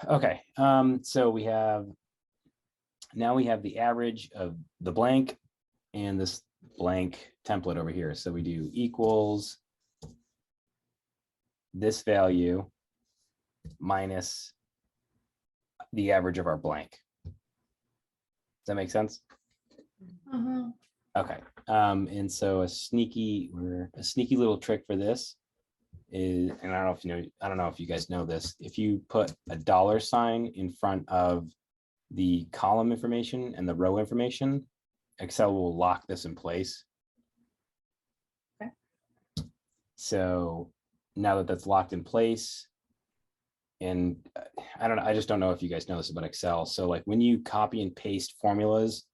Okay, so we have the average of the blank and this blank template over here. So we do equals this value minus the average of our blank. Does that make sense? Uh-huh. Okay, and so a sneaky little trick for this is, and I don't know if you guys know this, if you put a $ in front of the column information and the row information, Excel will lock this in place. Okay. So now that that's locked in place, and I just don't know if you guys know this about Excel. So like when you copy and paste formulas,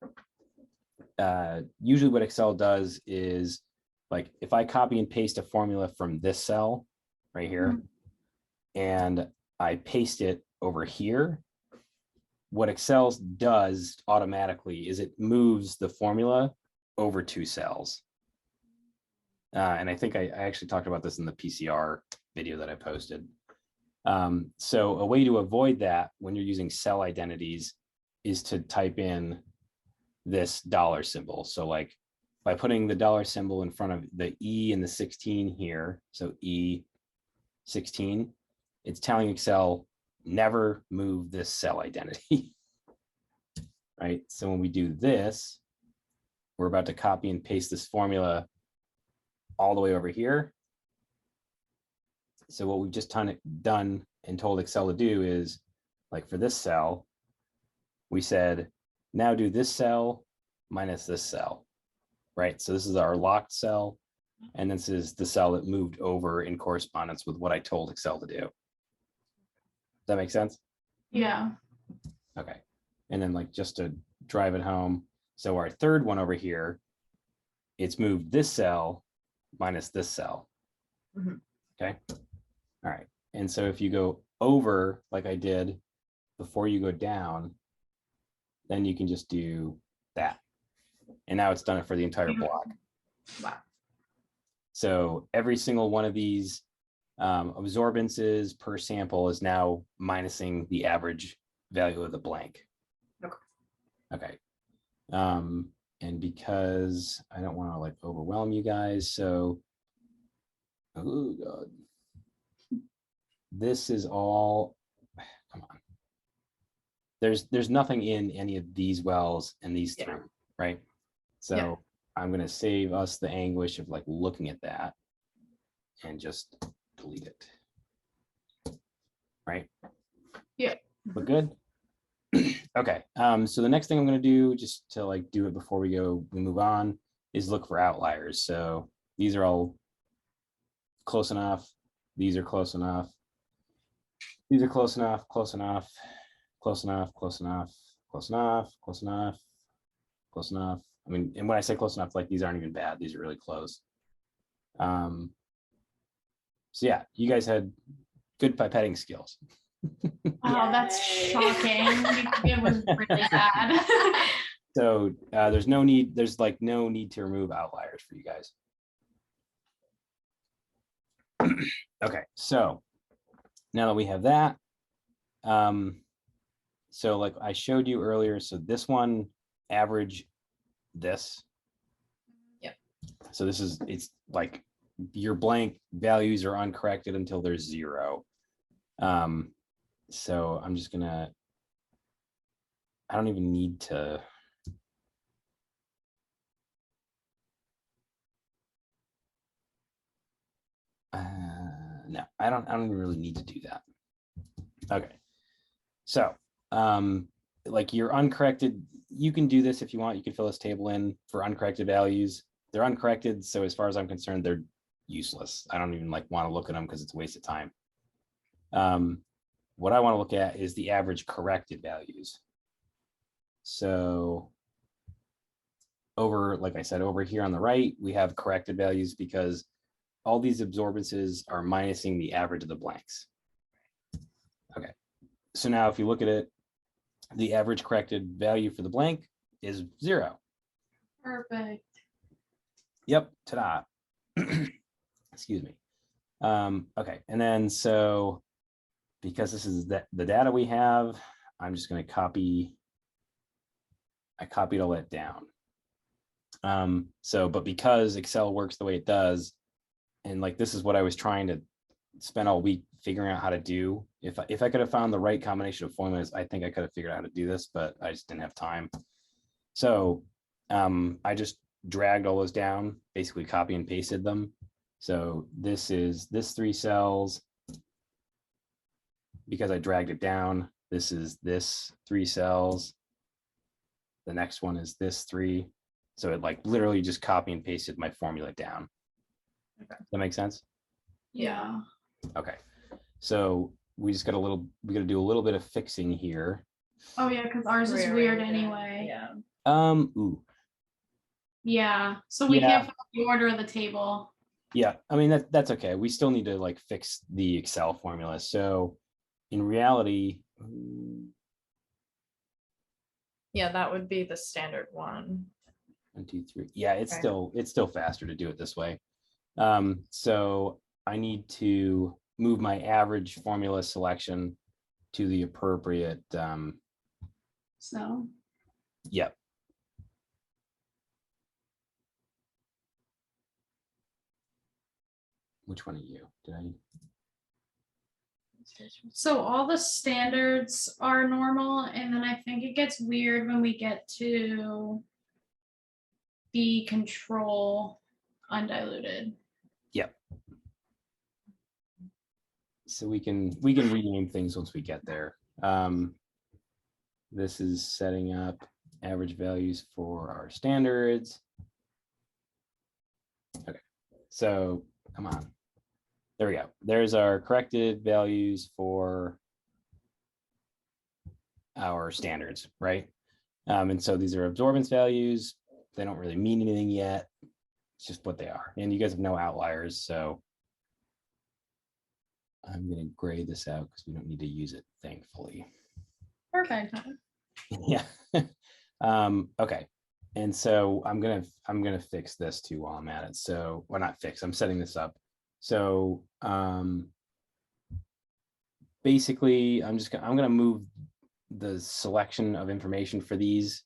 usually what Excel does is, like, if I copy and paste a formula from this cell right here, and I paste it over here, what Excel does automatically is it moves the formula over 2 cells. And I think I actually talked about this in the PCR video that I posted. So a way to avoid that when you're using cell identities is to type in this $ symbol. So like by putting the $ symbol in front of the E and the 16 here, so E16, it's telling Excel never move this cell identity. Right? So when we do this, we're about to copy and paste this formula all the way over here. So what we've just done and told Excel to do is, like for this cell, we said, now do this cell minus this cell, right? So this is our locked cell, and this is the cell that moved over in correspondence with what I told Excel to do. Does that make sense? Yeah. Okay. And then like just to drive it home, so our third one over here, it's moved this cell minus this cell. Mm-hmm. Okay. All right. And so if you go over like I did before you go down, then you can just do that. And now it's done it for the entire block. Wow. So every single one of these absorbances per sample is now minusing the average value of the blank. Okay. Okay. And because I don't want to like overwhelm you guys, so oh God. This is all, come on. There's nothing in any of these wells and these three, right? So I'm going to save us the anguish of like looking at that and just delete it. Right? Yeah. We're good? Okay. So the next thing I'm going to do, just to like do it before we move on, is look for outliers. So these are all close enough. These are close enough. These are close enough, close enough, close enough, close enough, close enough, close enough, close enough. I mean, and when I say close enough, like these aren't even bad. These are really close. So yeah, you guys had good pipetting skills. Wow, that's shocking. It was really bad. So there's no need to remove outliers for you guys. Okay, so now that we have that, so like I showed you earlier, so this one average this. Yep. So it's like your blank values are uncorrected until there's 0. So I'm just gonna, I don't even need to. No, I don't even really need to do that. Okay. So, like your uncorrected, you can do this if you want. You can fill this table in for uncorrected values. They're uncorrected, so as far as I'm concerned, they're useless. I don't even like want to look at them because it's a waste of time. What I want to look at is the average corrected values. So over, like I said, over here on the right, we have corrected values because all these absorbances are minusing the average of the blanks. Okay. So now if you look at it, the average corrected value for the blank is 0. Perfect. Yep, ta-da. Excuse me. Okay, and then so because this is the data we have, I'm just going to copy. I copied all that down. But because Excel works the way it does, and like this is what I was trying to spend all week figuring out how to do. If I could have found the right combination of formulas, I think I could have figured out how to do this, but I just didn't have time. So I just dragged all those down, basically copy and pasted them. So this is this 3 cells. Because I dragged it down, this is this 3 cells. The next one is this 3. So it like literally just copy and pasted my formula down. Okay. Does that make sense? Yeah. Okay. So we just got we got to do a little bit of fixing here. Oh yeah, because ours is weird anyway. Yeah. Ooh. Yeah. So we can't follow the order of the table. Yeah, I mean that's okay. We still need to like fix the Excel formula. So in reality, Yeah, that would be the standard one. 1, 2, 3. Yeah, it's Okay. still faster to do it this way. So I need to move my average formula selection to the appropriate. So Yep. Which one are you? Did I? so all the standards are normal, and then I think it gets weird when we get to the control undiluted. Yep. So we can rename things once we get there. This is setting up average values for our standards. Okay, so come on. There we go. There's our corrected values for our standards, right? And so these are absorbance values. They don't really mean anything yet. It's just what they are. And you guys have no outliers, so I'm going to gray this out because we don't need to use it, thankfully. Perfect. Yeah. Okay. And so I'm gonna fix this too while I'm at it. So, well, not fix. I'm setting this up. So basically, I'm gonna move the selection of information for these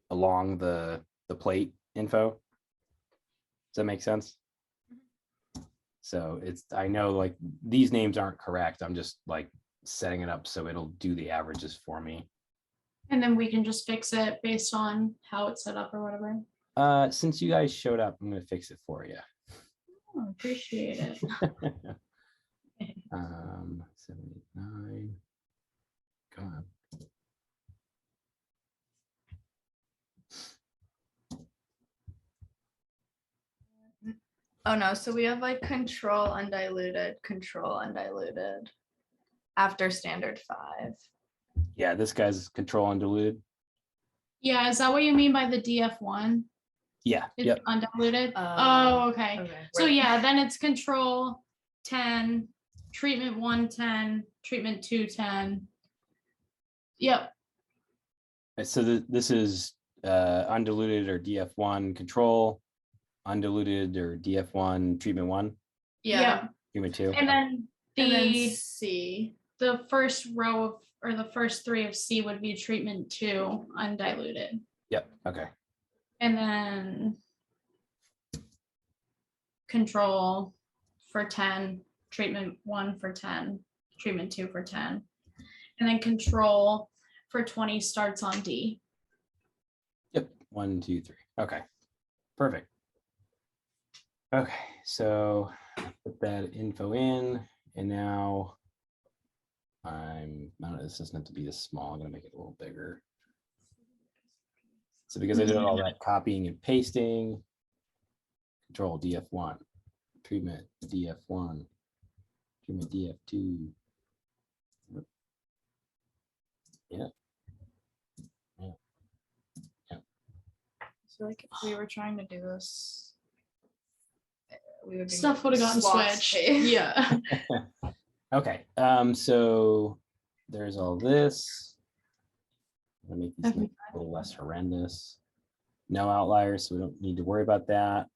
along the plate info. Does that make sense? So I know like these names aren't correct. I'm just like setting it up so it'll do the averages for me. And then we can just fix it based on how it's set up or whatever. Since you guys showed up, I'm gonna fix it for you. Oh, appreciate it. 79. Come on. Oh no, so we have like control undiluted after standard 5. Yeah, this guy's control undiluted. Yeah, is that what you mean by the DF1? Yeah. It's Yep. undiluted. Oh, okay. So right. yeah, then it's control 10, treatment 110, treatment 210. Yep. So this is undiluted or DF1 control, undiluted or DF1 treatment 1. Yeah. Treatment 2. And then C. The first row of, or the first 3 of C would be treatment 2 undiluted. Yep. Okay. And then control for 10, treatment 1 for 10, treatment 2 for 10. And then control for 20 starts on D. Yep. 1, 2, 3. Okay. Perfect. Okay. So put that info in, and now I don't know, this is meant to be this small. I'm going to make it a little bigger. So because I did all that copying and pasting, control DF1, treatment DF1, treatment DF2. Yeah. So like if we were trying to do this, we would Stuff would have gotten switched. Yeah. Okay. So there's all this. I'm gonna make these things a little less horrendous. No outliers, so we don't need to worry about that.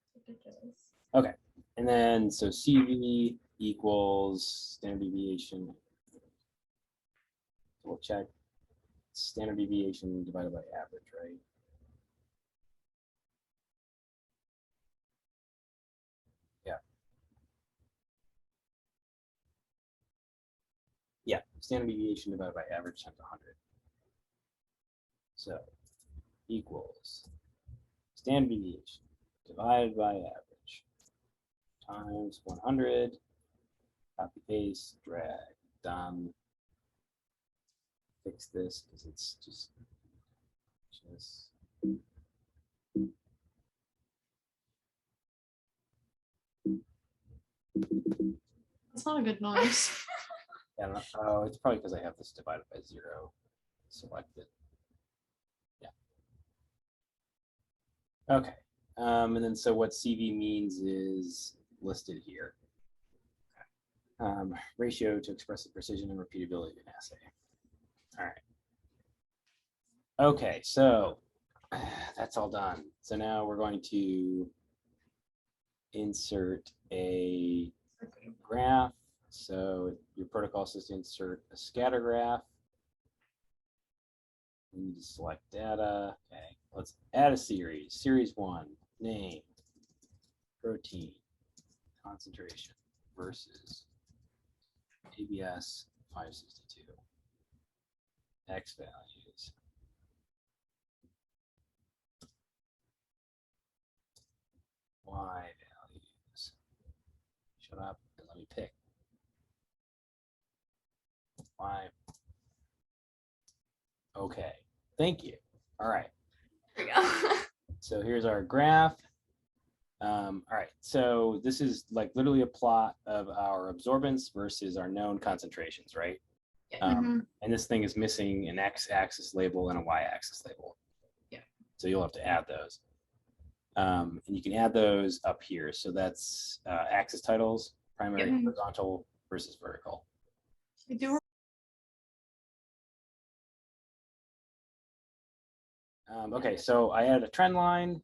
Okay. And then so CV equals standard deviation We'll check standard deviation divided by average, right? Yeah. Yeah, standard deviation divided by average times 100. So equals standard deviation divided by average times 100. Copy, paste, drag, done. Fix this because it's just. That's not a good noise. Yeah, oh, it's probably because I have this divided by 0 selected. Yeah. Okay. And then so what CV means is listed here. Ratio to express the precision and repeatability of an assay. All right. Okay, so that's all done. So now we're going to insert a graph. So your protocol says to insert a scatter graph. We need to select data. Okay, let's add a series. Series 1, name, protein, concentration versus ABS 562. X values. Y values. Shut up and let me pick. Y. Okay, thank you. All right. There we go. So here's our graph. All right, so this is like literally a plot of our absorbance versus our known concentrations, right? And this thing is missing an x-axis label and a y-axis label. Yeah. So you'll have to add those. And you can add those up here. So that's axis titles, primary, horizontal versus vertical. I do. Okay, so I added a trend line.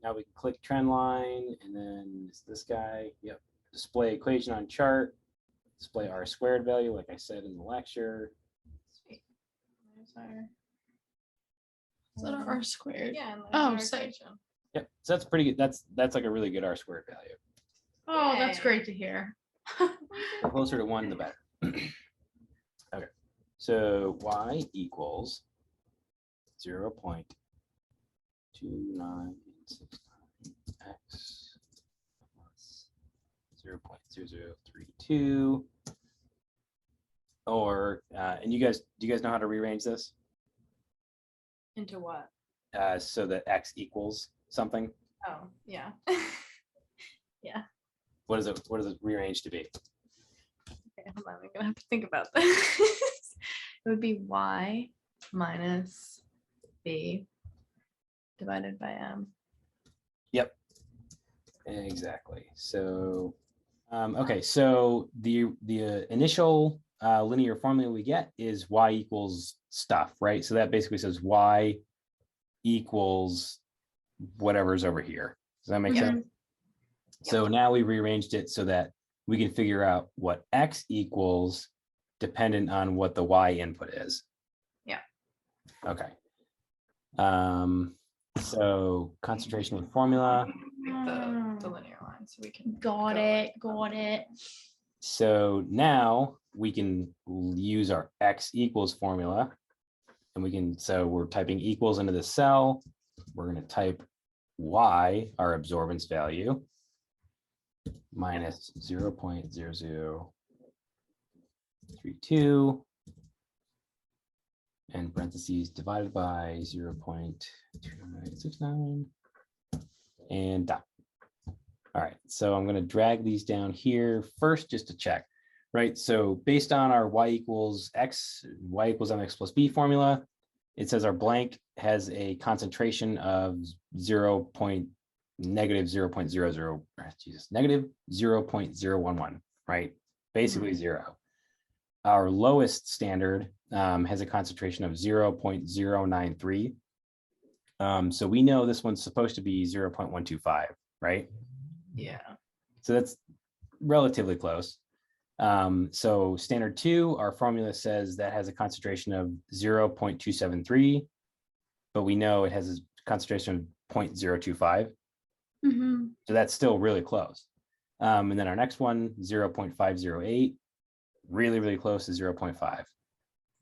Now we can click trend line, and then it's this guy. Yep. Display equation on chart. Display R squared value, like I said in the lecture. Sweet. There's our. Is that R squared? Yeah. And Oh, there's our sick. equation. Yep. So that's pretty good. That's like a really good R squared value. Oh, that's Yay. great to hear. The closer to 1, the better. Okay. So y equals 0.2969 x plus 0.0032. Or and do you guys know how to rearrange this? Into what? So that x equals something. Oh, yeah. What does it rearrange to be? Okay, hold on. I'm gonna have to think about this. It would be y minus b divided by m. Yep. Exactly. So, okay. So the initial linear formula we get is y equals stuff, right? So that basically says y equals whatever's over here. Does that make sense? So now we rearranged it so that we can figure out what x equals dependent on what the y input is. Yeah. Okay. So concentration with formula. Make the linear line so we can Got go it. like- Got it. So now we can use our x equals formula, and we can, so we're typing equals into the cell. We're going to type y, our absorbance value, minus 0.0032, and parentheses divided by 0.2969, and done. All right, so I'm going to drag these down here first just to check, right? So based on our y equals mx plus b formula, it says our blank has a concentration of negative 0.11, right? Basically 0. Our lowest standard has a concentration of 0.093. So we know this one's supposed to be 0.125, right? Yeah. So that's relatively close. So standard 2, our formula says that has a concentration of 0.273, but we know it has a concentration of 0.025. Mhm. So that's still really close. And then our next one, 0.508, really, really close to 0.5.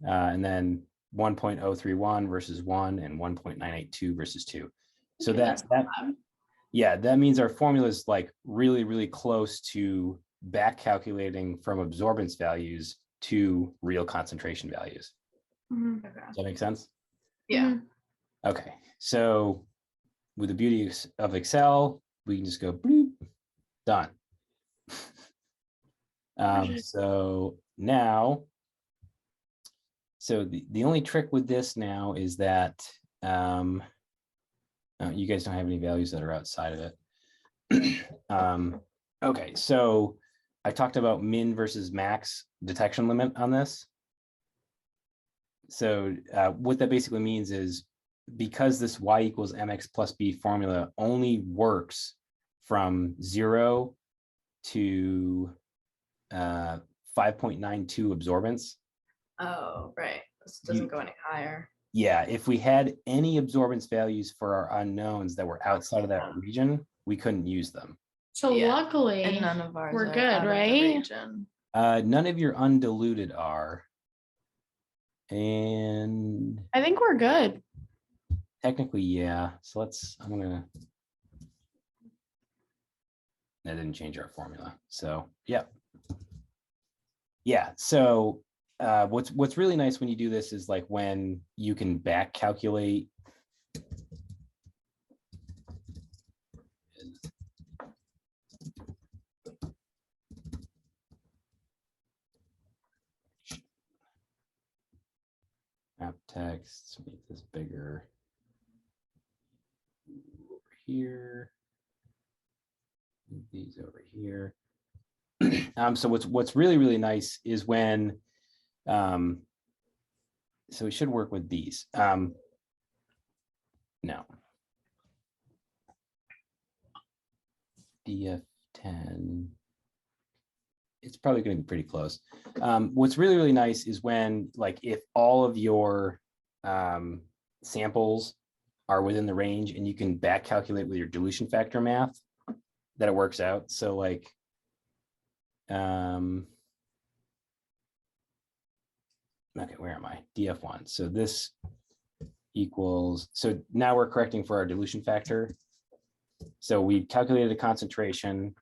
And then 1.031 versus 1 and 1.982 versus 2. So Okay, that's not bad. yeah, that means our formula is like really, really close to back calculating from absorbance values to real concentration values. Mhm. Okay. Does that make sense? Yeah. Mhm. Okay, so with the beauty of Excel, we can just go bloop, done. So now, so the only trick with this now is that you guys don't have any values that are outside of it. Okay, so I talked about min versus max detection limit on this. So what that basically means is because this y equals mx plus b formula only works from 0 to 5.92 absorbance. Oh, right. This doesn't go any higher. Yeah, if we had any absorbance values for our unknowns that were outside of that region, we couldn't use them. So Yeah, luckily, And none of ours we're are good, out of the right? region. None of your undiluted are. And I think we're good. technically, yeah. So that didn't change our formula. So yeah. Yeah. So what's really nice when you do this is like when you can back calculate map text, make this bigger over here. Move these over here. So what's really, really nice is when so we should work with these. No. DF10. It's probably going to be pretty close. What's really, really nice is when, like, if all of your samples are within the range and you can back calculate with your dilution factor math, that it works out. So like, okay, where am I? DF1. So this equals, so now we're correcting for our dilution factor. So we calculated a concentration.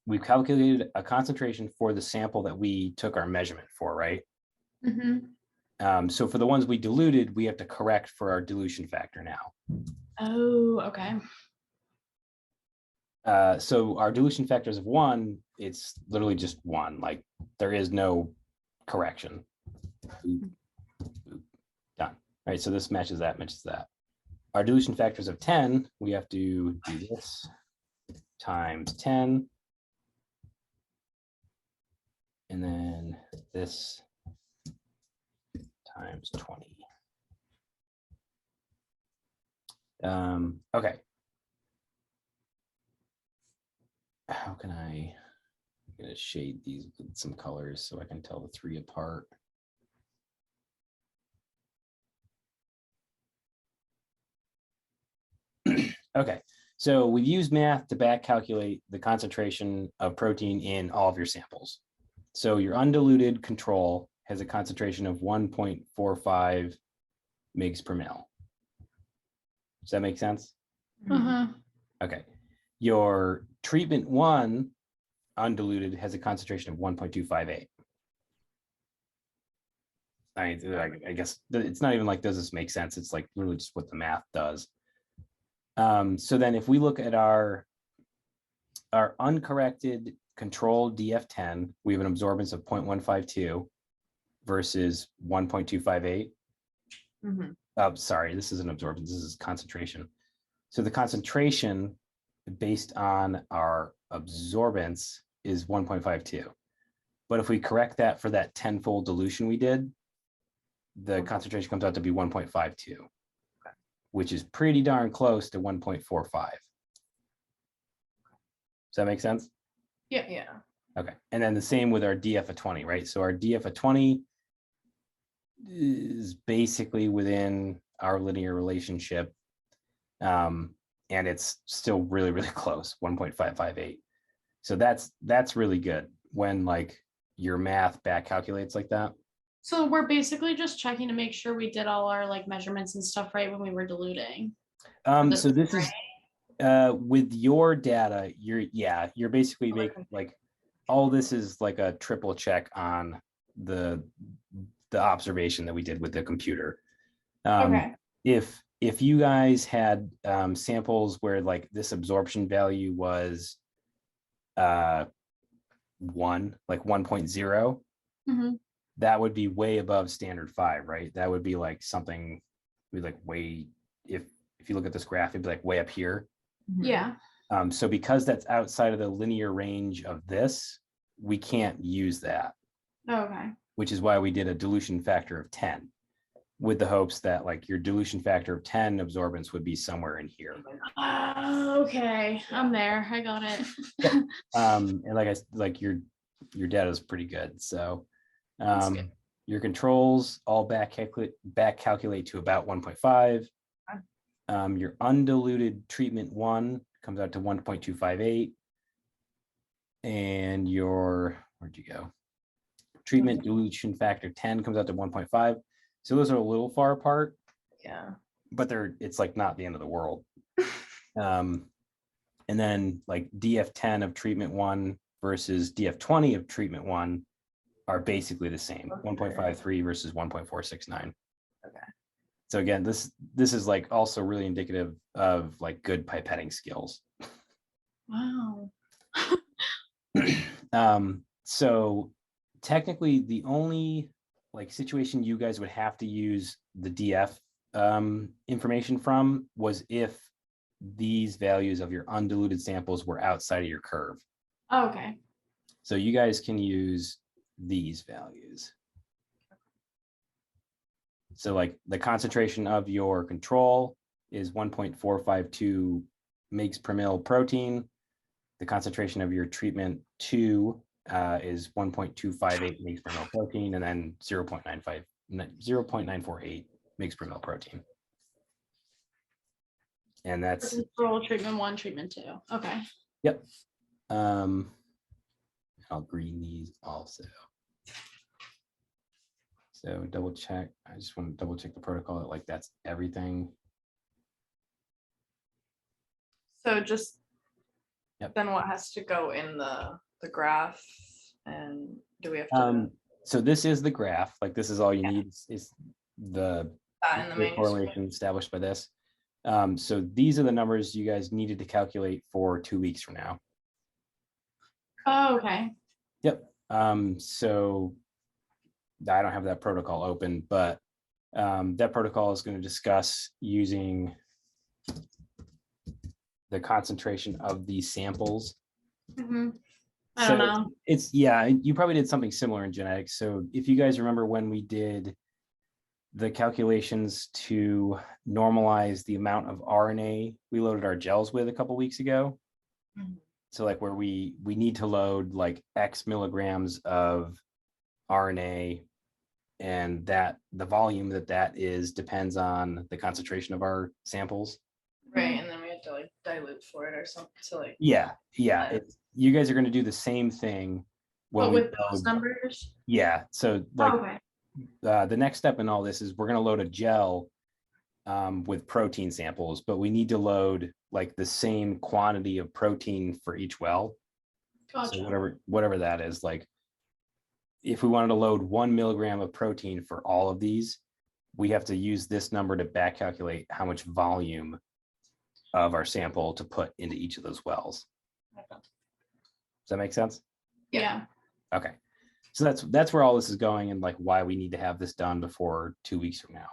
We've calculated a concentration for the sample that we took our measurement for, right? Mhm. So for the ones we diluted, we have to correct for our dilution factor now. Oh, okay. So our dilution factors of 1, it's literally just 1, like there is no correction. Done. Right, so this matches that, matches that. Our dilution factors of 10, we have to do this times 10. And then this times 20. Okay. How can I'm gonna shade these with some colors so I can tell the 3 apart. Okay, so we've used math to back calculate the concentration of protein in all of your samples. So your undiluted control has a concentration of 1.45 mg per mil. Does that make sense? Uh-huh. Okay. Your treatment 1 undiluted has a concentration of 1.258. I guess it's not even like, does this make sense? It's like really just what the math does. So then if we look at our uncorrected control DF10, we have an absorbance of 0.152 versus 1.258. Mhm. Sorry, this isn't absorbance, this is concentration. So the concentration based on our absorbance is 1.52. But if we correct that for that 10-fold dilution we did, the concentration comes out to be 1.52, which is pretty darn close to 1.45. Does that make sense? Yeah. Yeah. Okay, and then the same with our DF of 20, right? So our DF of 20 is basically within our linear relationship. And it's still really, really close, 1.558. So that's really good when like your math back calculates like that. So we're basically just checking to make sure we did all our like measurements and stuff right when we were diluting. So this is with your data, you're basically making like all this is like a triple check on the observation that we did with the computer. Okay. If you guys had samples where like this absorption value was 1, like 1.0, Mhm. that would be way above standard 5, right? That would be like something we like way, if you look at this graph, it'd be like way up here. Yeah. So because that's outside of the linear range of this, we can't use that, Okay. which is why we did a dilution factor of 10 with the hopes that like your dilution factor of 10 absorbance would be somewhere in here. Okay, I'm there. I got it. And like your data is pretty good. So That's good. your controls all back calculate to about 1.5. Your undiluted treatment 1 comes out to 1.258. And your, where'd you go? Treatment dilution factor 10 comes out to 1.5. So those are a little far apart. Yeah. But it's like not the end of the world. And then like DF10 of treatment 1 versus DF20 of treatment 1 are basically the same, 1.53 versus 1.469. Okay. So again, this is like also really indicative of like good pipetting skills. Wow. So technically the only like situation you guys would have to use the DF information from was if these values of your undiluted samples were outside of your curve. Okay. So you guys can use these values. So like the concentration of your control is 1.452 mg per mil protein. The concentration of your treatment 2 is 1.258 mg per mil protein, and then 0.948 mg per mil protein. And that's Control treatment 1, treatment 2. Okay. Yep. I'll green these also. So double check. I just want to double check the protocol. Like that's everything. So just Yep. then what has to go in the graph, and do we have to So this is the graph. Like this is all you need is the that in the manuscript? correlation established by this. So these are the numbers you guys needed to calculate for 2 weeks from now. Oh, okay. Yep. So I don't have that protocol open, but that protocol is going to discuss using the concentration of these samples. Mhm. I don't know. You probably did something similar in genetics. So if you guys remember when we did the calculations to normalize the amount of RNA we loaded our gels with a couple weeks ago. Mhm. So like where we need to load like X milligrams of RNA, and that the volume that is depends on the concentration of our samples. Right, and then we have to like dilute for it or something. So like Yeah. You guys are going to do the same thing. But with those numbers? Yeah. So like Okay. the next step in all this is we're going to load a gel with protein samples, but we need to load like the same quantity of protein for each well. Gotcha. So whatever that is, like if we wanted to load 1 milligram of protein for all of these, we have to use this number to back calculate how much volume of our sample to put into each of those wells. Does that make sense? Yeah. Okay. So that's where all this is going, and like why we need to have this done before 2 weeks from now.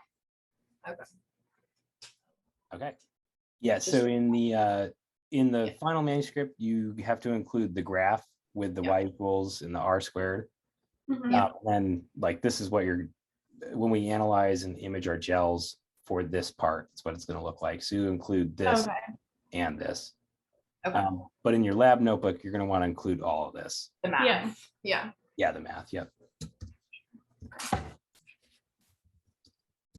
Okay. Yeah. So in the final manuscript, you have to include the graph with the y equals and the r squared. Mhm. And like this is what when we analyze and image our gels for this part, it's what it's going to look like. So you include this Okay. and this. Okay. But in your lab notebook, you're going to want to include all of this. The math. Yeah. Yeah, the math. Yep.